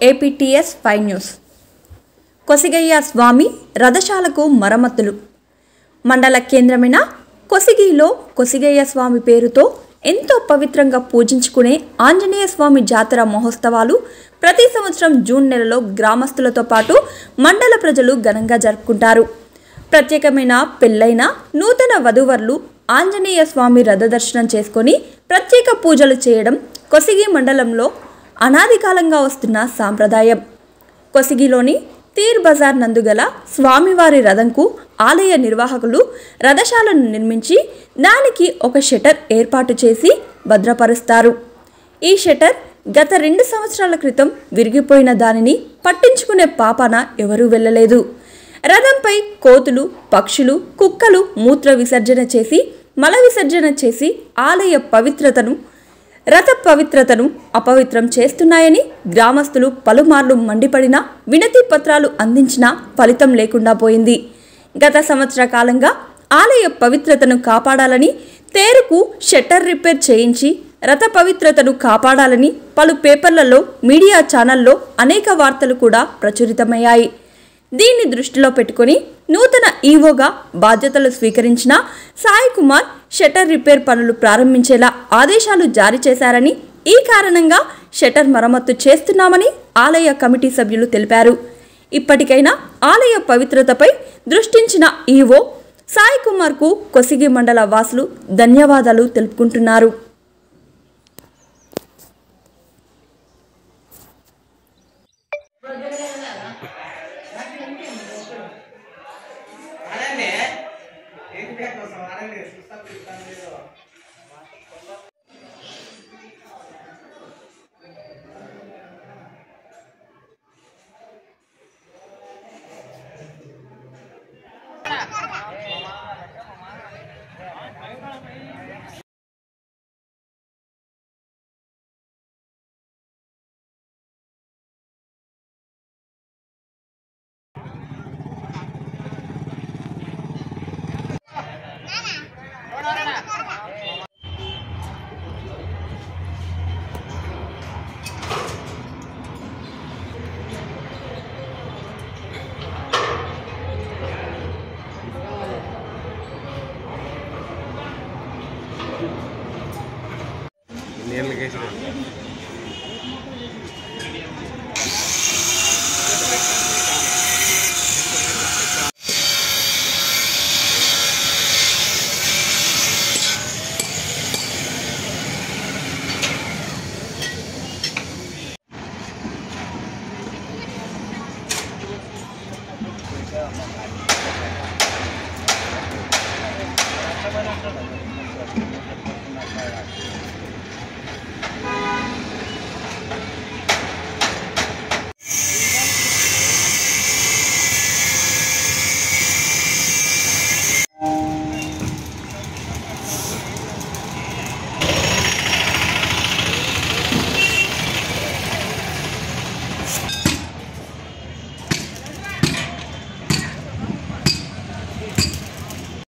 APTS 5 news. Kosigayya స్వామి రథశాలకు మరమ్మతులు. మండల కేంద్రమైన కొసిగిలో కొసిగయ్య స్వామి పేరుతో ఎంతో పవిత్రంగా పూజించుకునే ఆంజనేయ స్వామి జాతర మహోత్సవాలు ప్రతి సంవత్సరం జూన్ నెలలో గ్రామస్తులతో పాటు మండల ప్రజలు ఘనంగా జరుపుకుంటారు. ప్రత్యేకమైన పెళ్లైన నూతన వధూవరులు ఆంజనేయ స్వామి రథ దర్శనం చేసుకొని ప్రత్యేక పూజలు చేయడం కొసిగి మండలంలో అనాది కాలంగా వస్తున్న సాంప్రదాయం. కొసిగిలోని తీర్ బజార్ నందుగల స్వామివారి రథంకు ఆలయ నిర్వాహకులు రథశాలను నిర్మించి దానికి ఒక షట్టర్ ఏర్పాటు చేసి భద్రపరుస్తారు. ఈ షట్టర్ గత 2 సంవత్సరాల క్రితం విరిగిపోయిన దానిని పట్టించుకునే పాపాన ఎవరూ వెళ్ళలేదు. రథంపై కోతులు, పక్షులు, కుక్కలు మూత్ర విసర్జన చేసి మల విసర్జన చేసి ఆలయ పవిత్రతను, రథ పవిత్రతను అపవిత్రం చేస్తున్నాయని గ్రామస్తులు పలుమార్లు మండిపడినా వినతి పత్రాలు అందించినా ఫలితం లేకుండా పోయింది. గత సంవత్సర కాలంగా ఆలయ పవిత్రతను కాపాడాలని తేరుకు షట్టర్ రిపేర్ చేయించి రథ పవిత్రతను కాపాడాలని పలు పేపర్లలో, మీడియా ఛానల్లో అనేక వార్తలు కూడా ప్రచురితమయ్యాయి. దీన్ని దృష్టిలో పెట్టుకుని నూతన ఈవోగా బాధ్యతలు స్వీకరించిన సాయి కుమార్ షట్టర్ రిపేర్ పనులు ప్రారంభించేలా ఆదేశాలు జారీ చేశారని, ఈ కారణంగా షట్టర్ మరమ్మతు చేస్తున్నామని ఆలయ కమిటీ సభ్యులు తెలిపారు. ఇప్పటికైనా ఆలయ పవిత్రతపై దృష్టించిన ఈవో సాయి కుమార్కు కొసిగి మండల వాసులు ధన్యవాదాలు తెలుపుకుంటున్నారు. నీళ్ళకి